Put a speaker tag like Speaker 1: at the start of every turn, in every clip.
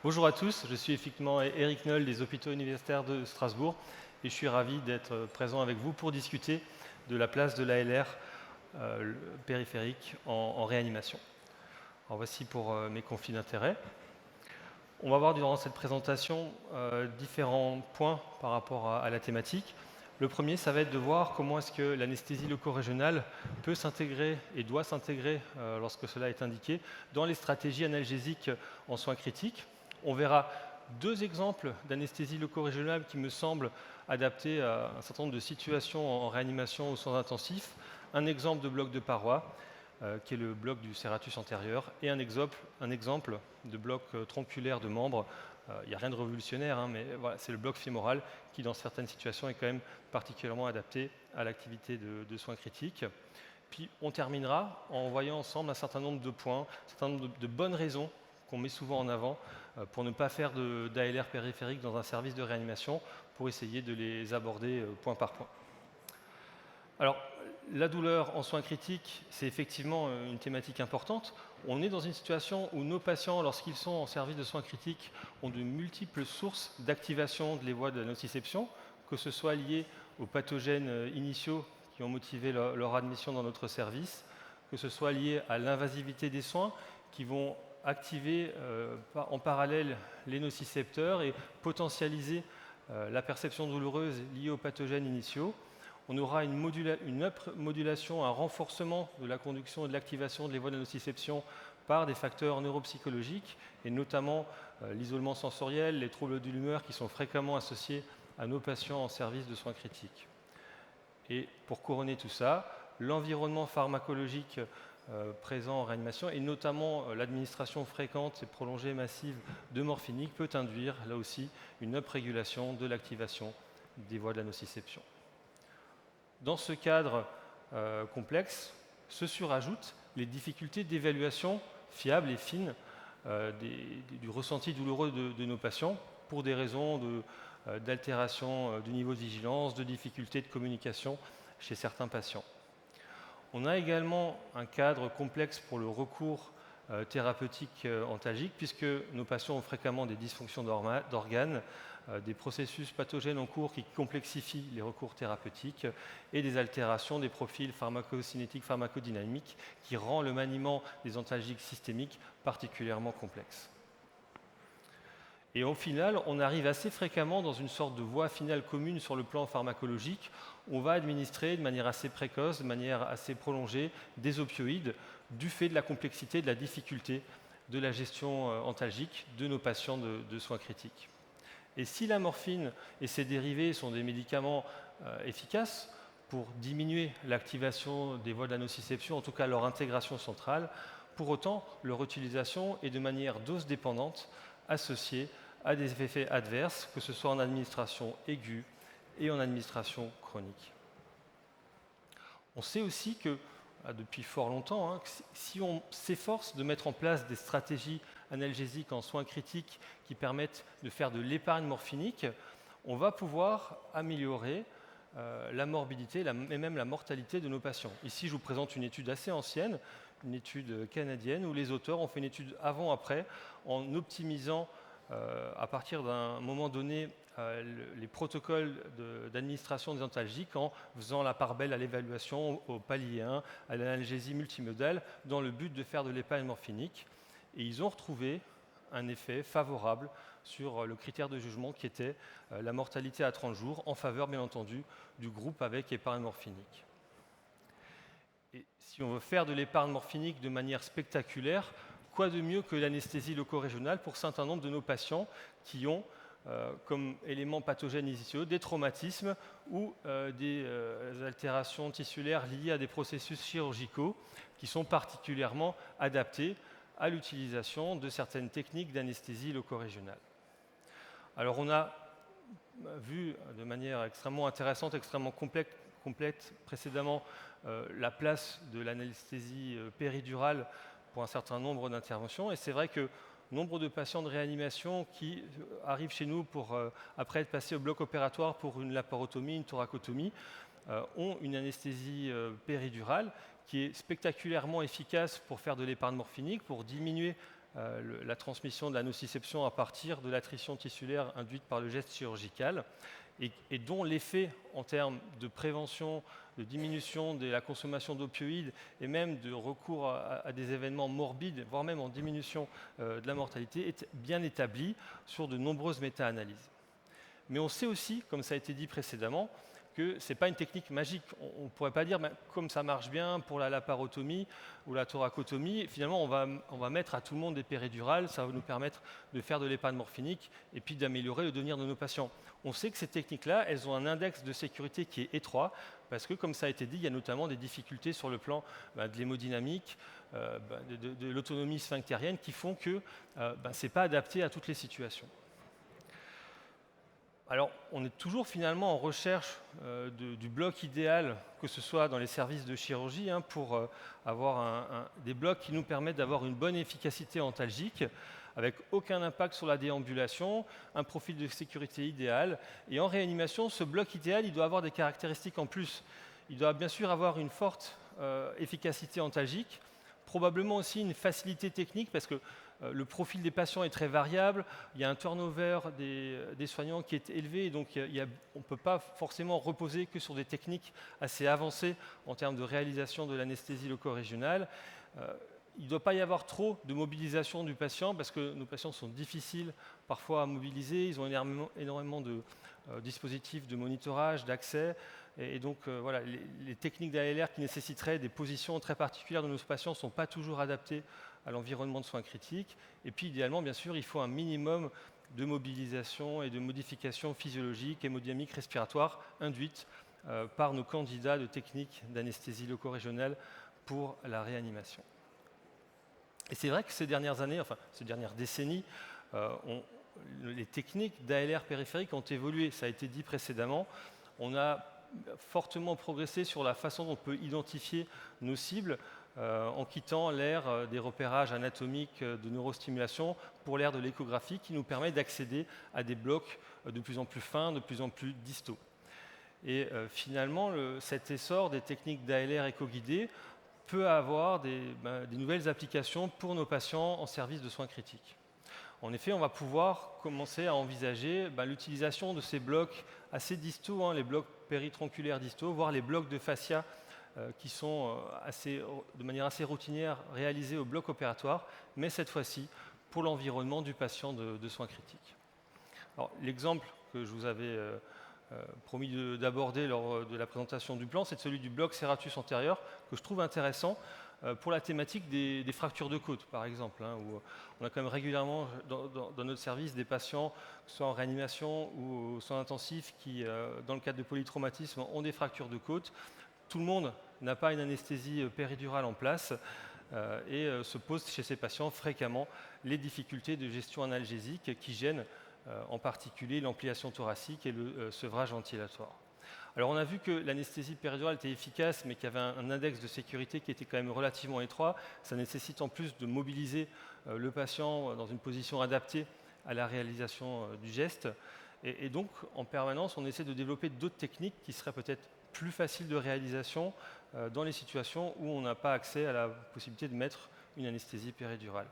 Speaker 1: Bonjour à tous, je suis effectivement Eric Noll des hôpitaux universitaires de Strasbourg et je suis ravi d'être présent avec vous pour discuter de la place de l'ALR périphérique en réanimation. Alors voici pour mes conflits d'intérêts. On va voir durant cette présentation différents points par rapport à la thématique. Le premier, ça va être de voir comment est-ce que l'anesthésie loco-régionale peut s'intégrer et doit s'intégrer, lorsque cela est indiqué, dans les stratégies analgésiques en soins critiques. On verra deux exemples d'anesthésie loco-régionale qui me semblent adaptés à un certain nombre de situations en réanimation aux soins intensifs. Un exemple de bloc de paroi, qui est le bloc du serratus antérieur, et un exemple de bloc tronculaire de membre. Il n'y a rien de révolutionnaire, mais voilà, c'est le bloc fémoral qui, dans certaines situations, est quand même particulièrement adapté à l'activité de soins critiques. Puis on terminera en voyant ensemble un certain nombre de points, un certain nombre de bonnes raisons qu'on met souvent en avant pour ne pas faire d'ALR périphérique dans un service de réanimation, pour essayer de les aborder point par point. Alors, la douleur en soins critiques, c'est effectivement une thématique importante. On est dans une situation où nos patients, lorsqu'ils sont en service de soins critiques, ont de multiples sources d'activation de les voies de la nociception, que ce soit lié aux pathogènes initiaux qui ont motivé leur admission dans notre service, que ce soit lié à l'invasivité des soins qui vont activer en parallèle les nocicepteurs et potentialiser la perception douloureuse liée aux pathogènes initiaux. On aura une modulation, un renforcement de la conduction et de l'activation de les voies de nociception par des facteurs neuropsychologiques, et notamment l'isolement sensoriel, les troubles de l'humeur qui sont fréquemment associés à nos patients en service de soins critiques. Et pour couronner tout ça, l'environnement pharmacologique présent en réanimation, et notamment l'administration fréquente et prolongée massive de morphinique, peut induire, là aussi, une uprégulation de l'activation des voies de la nociception. Dans ce cadre complexe, se surajoutent les difficultés d'évaluation fiable et fine du ressenti douloureux de nos patients pour des raisons d'altération du niveau de vigilance, de difficultés de communication chez certains patients. On a également un cadre complexe pour le recours thérapeutique antalgique, puisque nos patients ont fréquemment des dysfonctions d'organes, des processus pathogènes en cours qui complexifient les recours thérapeutiques et des altérations des profils pharmacocinétiques, pharmacodynamiques qui rend le maniement des antalgiques systémiques particulièrement complexe. Et au final, on arrive assez fréquemment dans une sorte de voie finale commune sur le plan pharmacologique. On va administrer de manière assez précoce, de manière assez prolongée, des opioïdes du fait de la complexité, de la difficulté de la gestion antalgique de nos patients de soins critiques. Et si la morphine et ses dérivés sont des médicaments efficaces pour diminuer l'activation des voies de la nociception, en tout cas leur intégration centrale, pour autant, leur utilisation est de manière dose-dépendante associée à des effets adverses, que ce soit en administration aiguë et en administration chronique. On sait aussi que, depuis fort longtemps, que si on s'efforce de mettre en place des stratégies analgésiques en soins critiques qui permettent de faire de l'épargne morphinique, on va pouvoir améliorer la morbidité et même la mortalité de nos patients. Ici, je vous présente une étude assez ancienne, une étude canadienne, où les auteurs ont fait une étude avant-après en optimisant, à partir d'un moment donné, les protocoles d'administration des antalgiques en faisant la part belle à l'évaluation, au palier 1, à l'analgésie multimodale, dans le but de faire de l'épargne morphinique. Et ils ont retrouvé un effet favorable sur le critère de jugement qui était la mortalité à 30 jours, en faveur, bien entendu, du groupe avec épargne morphinique. Et si on veut faire de l'épargne morphinique de manière spectaculaire, quoi de mieux que l'anesthésie loco-régionale pour un certain nombre de nos patients qui ont comme éléments pathogènes initiaux des traumatismes ou des altérations tissulaires liées à des processus chirurgicaux qui sont particulièrement adaptés à l'utilisation de certaines techniques d'anesthésie loco-régionale. Alors on a vu de manière extrêmement intéressante, extrêmement complète précédemment la place de l'anesthésie péridurale pour un certain nombre d'interventions. Et c'est vrai que nombre de patients de réanimation qui arrivent chez nous après être passés au bloc opératoire pour une laparotomie, une thoracotomie, ont une anesthésie péridurale qui est spectaculairement efficace pour faire de l'épargne morphinique, pour diminuer la transmission de la nociception à partir de l'attrition tissulaire induite par le geste chirurgical et dont l'effet en termes de prévention, de diminution de la consommation d'opioïdes et même de recours à des événements morbides, voire même en diminution de la mortalité, est bien établi sur de nombreuses méta-analyses. Mais on sait aussi, comme ça a été dit précédemment, que ce n'est pas une technique magique. On ne pourrait pas dire, comme ça marche bien pour la laparotomie ou la thoracotomie, finalement on va mettre à tout le monde des péridurales, ça va nous permettre de faire de l'épargne morphinique et puis d'améliorer le devenir de nos patients. On sait que ces techniques-là, elles ont un index de sécurité qui est étroit, parce que comme ça a été dit, il y a notamment des difficultés sur le plan de l'hémodynamique, de l'autonomie sphinctérienne, qui font que ce n'est pas adapté à toutes les situations. Alors, on est toujours finalement en recherche du bloc idéal, que ce soit dans les services de chirurgie, pour avoir des blocs qui nous permettent d'avoir une bonne efficacité antalgique, avec aucun impact sur la déambulation, un profil de sécurité idéal. Et en réanimation, ce bloc idéal, il doit avoir des caractéristiques en plus. Il doit bien sûr avoir une forte efficacité antalgique, probablement aussi une facilité technique, parce que le profil des patients est très variable, il y a un turnover des soignants qui est élevé, donc on ne peut pas forcément reposer que sur des techniques assez avancées en termes de réalisation de l'anesthésie loco-régionale. Il ne doit pas y avoir trop de mobilisation du patient, parce que nos patients sont difficiles parfois à mobiliser, ils ont énormément de dispositifs de monitorage, d'accès, et donc voilà, les techniques d'ALR qui nécessiteraient des positions très particulières de nos patients ne sont pas toujours adaptées à l'environnement de soins critiques. Et puis idéalement, bien sûr, il faut un minimum de mobilisation et de modifications physiologiques, hémodynamiques, respiratoires induites par nos candidats de techniques d'anesthésie loco-régionale pour la réanimation. Et c'est vrai que ces dernières années, enfin ces dernières décennies, les techniques d'ALR périphérique ont évolué, ça a été dit précédemment. On a fortement progressé sur la façon dont on peut identifier nos cibles en quittant l'ère des repérages anatomiques de neurostimulation pour l'ère de l'échographie qui nous permet d'accéder à des blocs de plus en plus fins, de plus en plus distaux. Et finalement, cet essor des techniques d'ALR éco-guidées peut avoir des nouvelles applications pour nos patients en service de soins critiques. En effet, on va pouvoir commencer à envisager l'utilisation de ces blocs assez distaux, les blocs péritronculaires distaux, voire les blocs de fascia qui sont de manière assez routinière réalisés au bloc opératoire, mais cette fois-ci pour l'environnement du patient de soins critiques. L'exemple que je vous avais promis d'aborder lors de la présentation du plan, c'est celui du bloc serratus antérieur, que je trouve intéressant pour la thématique des fractures de côte, par exemple, où on a quand même régulièrement dans notre service des patients, soit en réanimation ou aux soins intensifs, qui, dans le cadre de polytraumatisme, ont des fractures de côte. Tout le monde n'a pas une anesthésie péridurale en place et se posent chez ces patients fréquemment les difficultés de gestion analgésique qui gênent en particulier l'ampliation thoracique et le sevrage ventilatoire. Alors on a vu que l'anesthésie péridurale était efficace, mais qu'il y avait un index de sécurité qui était quand même relativement étroit. Ça nécessite en plus de mobiliser le patient dans une position adaptée à la réalisation du geste. Et donc, en permanence, on essaie de développer d'autres techniques qui seraient peut-être plus faciles de réalisation dans les situations où on n'a pas accès à la possibilité de mettre une anesthésie péridurale.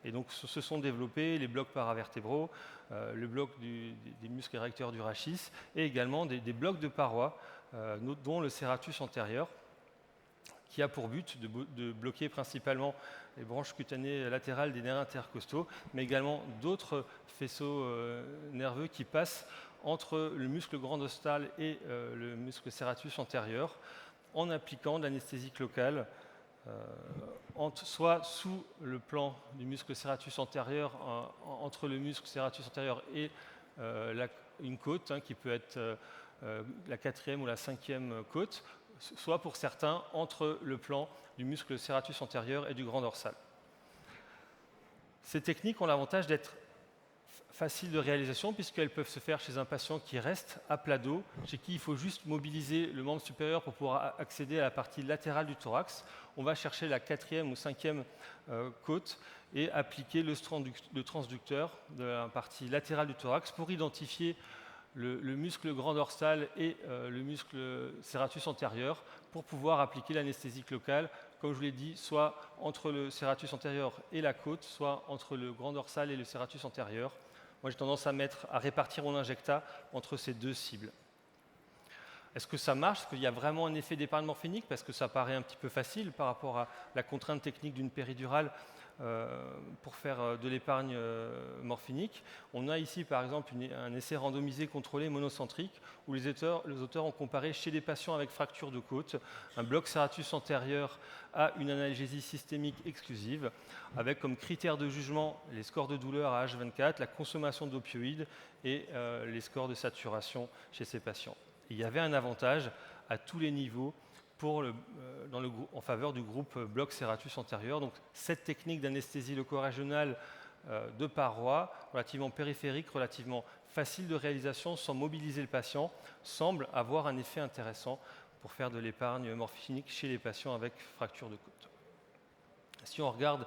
Speaker 1: Et donc se sont développés les blocs paravertébraux, le bloc des muscles érecteurs du rachis et également des blocs de parois, dont le serratus antérieur, qui a pour but de bloquer principalement les branches cutanées latérales des nerfs intercostaux, mais également d'autres faisceaux nerveux qui passent entre le muscle grand ostal et le muscle serratus antérieur, en appliquant de l'anesthésie locale, soit sous le plan du muscle serratus antérieur, entre le muscle serratus antérieur et une côte, qui peut être la 4e ou la 5e côte, soit pour certains entre le plan du muscle serratus antérieur et du grand dorsal. Ces techniques ont l'avantage d'être faciles de réalisation puisqu'elles peuvent se faire chez un patient qui reste à plat dos, chez qui il faut juste mobiliser le membre supérieur pour pouvoir accéder à la partie latérale du thorax. On va chercher la 4e ou 5e côte et appliquer le transducteur de la partie latérale du thorax pour identifier le muscle grand dorsal et le muscle serratus antérieur pour pouvoir appliquer l'anesthésie locale comme je vous l'ai dit, soit entre le serratus antérieur et la côte, soit entre le grand dorsal et le serratus antérieur. Moi, j'ai tendance à répartir mon injecta entre ces deux cibles. Est-ce que ça marche? Est-ce qu'il y a vraiment un effet d'épargne morphinique? Parce que ça paraît un petit peu facile par rapport à la contrainte technique d'une péridurale pour faire de l'épargne morphinique. On a ici, par exemple, un essai randomisé contrôlé monocentrique où les auteurs ont comparé chez des patients avec fracture de côte un bloc serratus antérieur à une analgésie systémique exclusive, avec comme critères de jugement les scores de douleur à H24, la consommation d'opioïdes et les scores de saturation chez ces patients. Il y avait un avantage à tous les niveaux en faveur du groupe bloc serratus antérieur. Donc, cette technique d'anesthésie loco-régionale de paroi, relativement périphérique, relativement facile de réalisation, sans mobiliser le patient, semble avoir un effet intéressant pour faire de l'épargne morphinique chez les patients avec fracture de côte. Si on regarde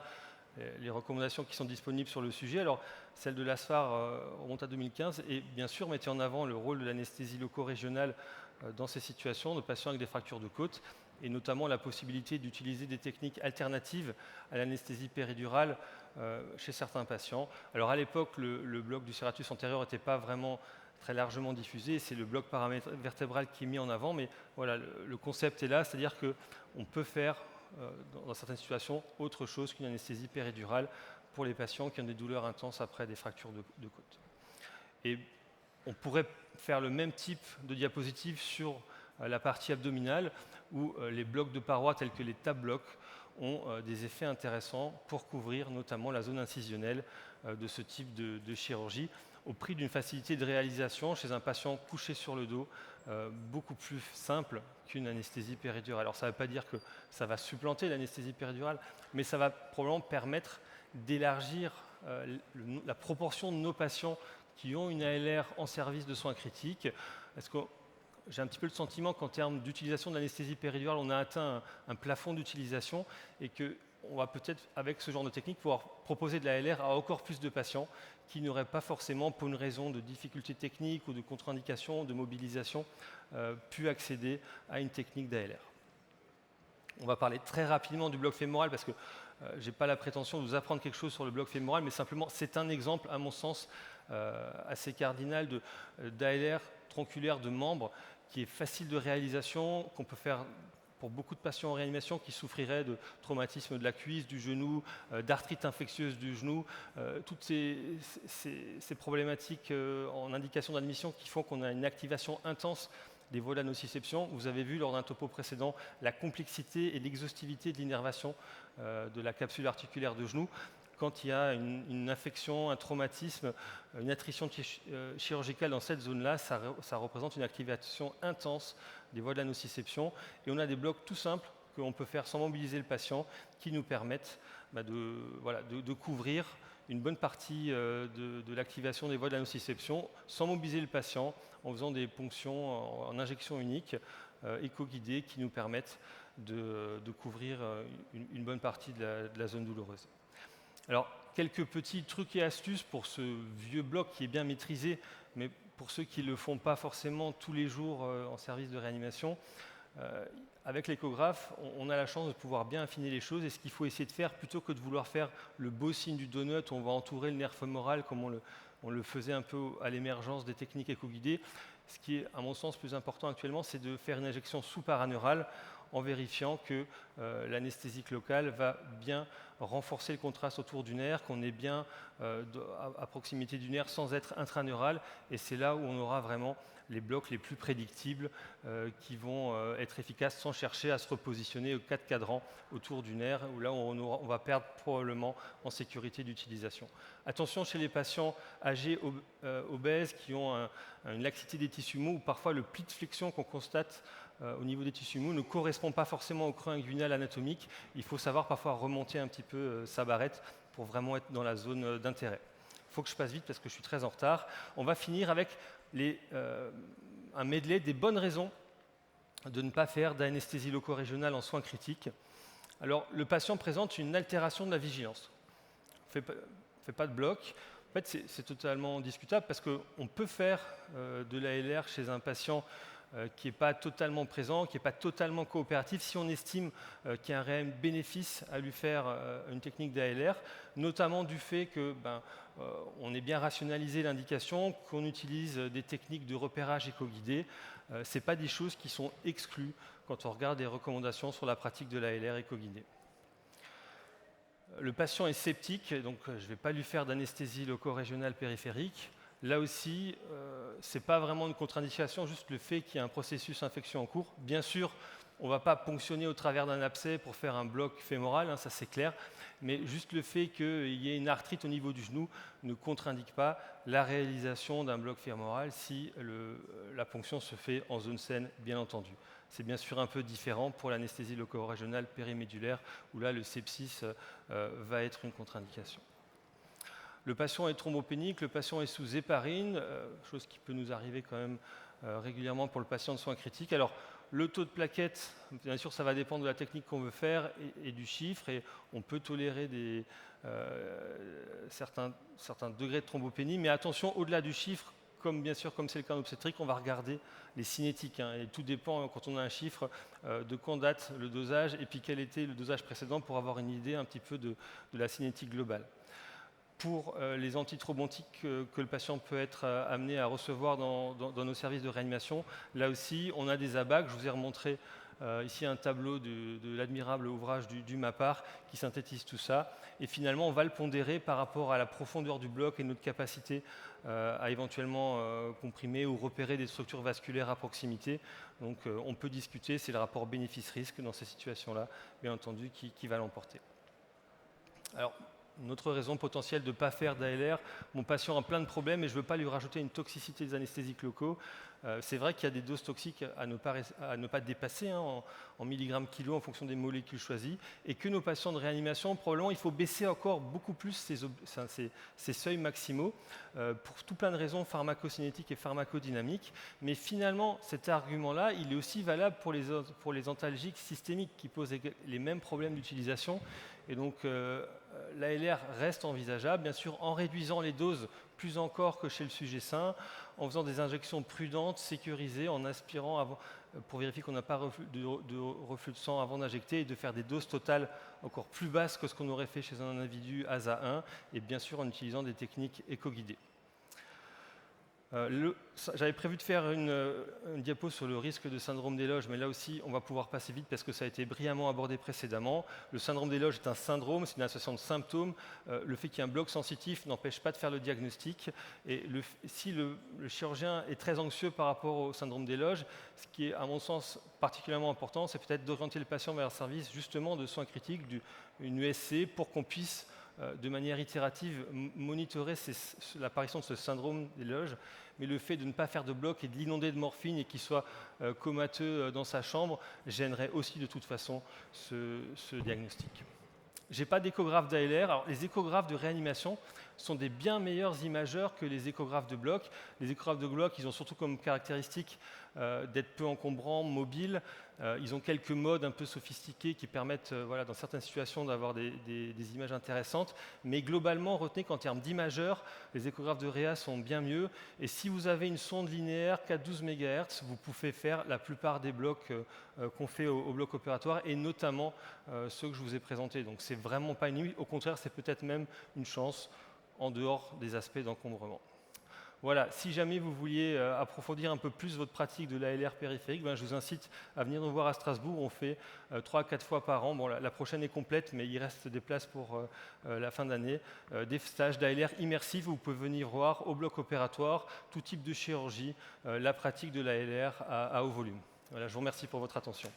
Speaker 1: les recommandations qui sont disponibles sur le sujet, alors celle de l'ASFAR remonte à 2015 et bien sûr mettait en avant le rôle de l'anesthésie loco-régionale dans ces situations de patients avec des fractures de côte et notamment la possibilité d'utiliser des techniques alternatives à l'anesthésie péridurale chez certains patients. Alors à l'époque, le bloc du serratus antérieur n'était pas vraiment très largement diffusé, c'est le bloc paravertébral qui est mis en avant, mais voilà, le concept est là, c'est-à-dire qu'on peut faire dans certaines situations, autre chose qu'une anesthésie péridurale pour les patients qui ont des douleurs intenses après des fractures de côte. Et on pourrait faire le même type de diapositive sur la partie abdominale où les blocs de paroi tels que les tab blocs ont des effets intéressants pour couvrir notamment la zone incisionnelle de ce type de chirurgie au prix d'une facilité de réalisation chez un patient couché sur le dos beaucoup plus simple qu'une anesthésie péridurale. Alors ça ne veut pas dire que ça va supplanter l'anesthésie péridurale, mais ça va probablement permettre d'élargir la proportion de nos patients qui ont une ALR en service de soins critiques. Est-ce que j'ai un petit peu le sentiment qu'en termes d'utilisation de l'anesthésie péridurale, on a atteint un plafond d'utilisation et qu'on va peut-être, avec ce genre de technique, pouvoir proposer de la ALR à encore plus de patients qui n'auraient pas forcément, pour une raison de difficulté technique ou de contre-indication, de mobilisation, pu accéder à une technique d'ALR. On va parler très rapidement du bloc fémoral parce que je n'ai pas la prétention de vous apprendre quelque chose sur le bloc fémoral, mais simplement c'est un exemple, à mon sens, assez cardinal d'ALR tronculaire de membre qui est facile de réalisation, qu'on peut faire pour beaucoup de patients en réanimation qui souffriraient de traumatisme de la cuisse, du genou, d'arthrite infectieuse du genou, toutes ces problématiques en indication d'admission qui font qu'on a une activation intense des voies de la nociception. Vous avez vu lors d'un topo précédent la complexité et l'exhaustivité de l'innervation de la capsule articulaire de genou. Quand il y a une infection, un traumatisme, une attrition chirurgicale dans cette zone-là, ça représente une activation intense des voies de la nociception. Et on a des blocs tout simples qu'on peut faire sans mobiliser le patient qui nous permettent de couvrir une bonne partie de l'activation des voies de la nociception sans mobiliser le patient en faisant des ponctions en injection unique, éco-guidées, qui nous permettent de couvrir une bonne partie de la zone douloureuse. Alors, quelques petits trucs et astuces pour ce vieux bloc qui est bien maîtrisé, mais pour ceux qui ne le font pas forcément tous les jours en service de réanimation. Avec l'échographe, on a la chance de pouvoir bien affiner les choses et ce qu'il faut essayer de faire, plutôt que de vouloir faire le beau signe du donut, on va entourer le nerf fémoral comme on le faisait un peu à l'émergence des techniques éco-guidées. Ce qui est, à mon sens, plus important actuellement, c'est de faire une injection sous-paraneurale en vérifiant que l'anesthésique locale va bien renforcer le contraste autour du nerf, qu'on est bien à proximité du nerf sans être intraneural. Et c'est là où on aura vraiment les blocs les plus prédictibles qui vont être efficaces sans chercher à se repositionner aux 4 cadrans autour du nerf, où là on va perdre probablement en sécurité d'utilisation. Attention chez les patients âgés obèses qui ont une laxité des tissus mous, ou parfois le pli de flexion qu'on constate au niveau des tissus mous ne correspond pas forcément au creux inguinal anatomique. Il faut savoir parfois remonter un petit peu sa barrette pour vraiment être dans la zone d'intérêt. Il faut que je passe vite parce que je suis très en retard. On va finir avec un medley des bonnes raisons de ne pas faire d'anesthésie loco-régionale en soins critiques. Alors, le patient présente une altération de la vigilance. On ne fait pas de bloc. En fait, c'est totalement discutable parce qu'on peut faire de l'ALR chez un patient qui n'est pas totalement présent, qui n'est pas totalement coopératif, si on estime qu'il y a un réel bénéfice à lui faire une technique d'ALR, notamment du fait que on ait bien rationalisé l'indication, qu'on utilise des techniques de repérage éco-guidé, ce n'est pas des choses qui sont exclues quand on regarde les recommandations sur la pratique de l'ALR éco-guidée. Le patient est sceptique, donc je ne vais pas lui faire d'anesthésie loco-régionale périphérique. Là aussi, ce n'est pas vraiment une contre-indication, juste le fait qu'il y a un processus infection en cours. Bien sûr, on ne va pas ponctionner au travers d'un abcès pour faire un bloc fémoral, hein, ça c'est clair, mais juste le fait qu'il y ait une arthrite au niveau du genou ne contre-indique pas la réalisation d'un bloc fémoral si la ponction se fait en zone saine, bien entendu. C'est bien sûr un peu différent pour l'anesthésie loco-régionale périmédulaire, où là le sepsis va être une contre-indication. Le patient est thrombopénique, le patient est sous héparine, chose qui peut nous arriver quand même régulièrement pour le patient de soins critiques. Alors, le taux de plaquettes, bien sûr, ça va dépendre de la technique qu'on veut faire et du chiffre, et on peut tolérer certains degrés de thrombopénie, mais attention, au-delà du chiffre, comme bien sûr, comme c'est le cas en obstétrique, on va regarder les cinétiques, hein, et tout dépend, quand on a un chiffre, de quand date le dosage, et puis quel était le dosage précédent pour avoir une idée un petit peu de la cinétique globale. Pour les antithrombotiques que le patient peut être amené à recevoir dans nos services de réanimation, là aussi, on a des ABAC. Je vous ai remontré ici un tableau de l'admirable ouvrage du MAPAR qui synthétise tout ça. Et finalement, on va le pondérer par rapport à la profondeur du bloc et notre capacité à éventuellement comprimer ou repérer des structures vasculaires à proximité. Donc on peut discuter, c'est le rapport bénéfice-risque dans ces situations-là, bien entendu, qui va l'emporter. Alors, une autre raison potentielle de ne pas faire d'ALR, mon patient a plein de problèmes et je ne veux pas lui rajouter une toxicité des anesthésiques locaux. C'est vrai qu'il y a des doses toxiques à ne pas dépasser, hein, en milligrammes kilo en fonction des molécules choisies, et que nos patients de réanimation, probablement, il faut baisser encore beaucoup plus ces seuils maximaux pour tout plein de raisons pharmacocinétiques et pharmacodynamiques. Mais finalement, cet argument-là, il est aussi valable pour les antalgiques systémiques qui posent les mêmes problèmes d'utilisation. Et donc, l'ALR reste envisageable, bien sûr, en réduisant les doses plus encore que chez le sujet sain, en faisant des injections prudentes, sécurisées, en aspirant avant, pour vérifier qu'on n'a pas de reflux de sang avant d'injecter, et de faire des doses totales encore plus basses que ce qu'on aurait fait chez un individu ASA 1, et bien sûr en utilisant des techniques éco-guidées. J'avais prévu de faire une diapo sur le risque de syndrome d'éloge, mais là aussi, on va pouvoir passer vite parce que ça a été brillamment abordé précédemment. Le syndrome d'éloge est un syndrome, c'est une association de symptômes. Le fait qu'il y ait un bloc sensitif n'empêche pas de faire le diagnostic. Et si le chirurgien est très anxieux par rapport au syndrome d'éloge, ce qui est, à mon sens, particulièrement important, c'est peut-être d'orienter le patient vers un service justement de soins critiques, une USC, pour qu'on puisse de manière itérative, monitorer l'apparition de ce syndrome d'éloge, mais le fait de ne pas faire de bloc et de l'inonder de morphine et qu'il soit comateux dans sa chambre gênerait aussi de toute façon ce diagnostic. Je n'ai pas d'échographe d'ALR. Alors, les échographes de réanimation sont des bien meilleurs imageurs que les échographes de bloc. Les échographes de bloc, ils ont surtout comme caractéristique d'être peu encombrants, mobiles. Ils ont quelques modes un peu sophistiqués qui permettent, dans certaines situations, d'avoir des images intéressantes. Mais globalement, retenez qu'en termes d'imageurs, les échographes de réa sont bien mieux. Et si vous avez une sonde linéaire 4-12 MHz, vous pouvez faire la plupart des blocs qu'on fait au bloc opératoire, et notamment ceux que je vous ai présentés. Donc, c'est vraiment pas une limite. Au contraire, c'est peut-être même une chance en dehors des aspects d'encombrement. Voilà, si jamais vous vouliez approfondir un peu plus votre pratique de l'ALR périphérique, je vous incite à venir nous voir à Strasbourg. On fait 3 à 4 fois par an. Bon, la prochaine est complète, mais il reste des places pour la fin d'année. Des stages d'ALR immersifs, vous pouvez venir voir au bloc opératoire, tout type de chirurgie, la pratique de l'ALR à haut volume. Voilà, je vous remercie pour votre attention.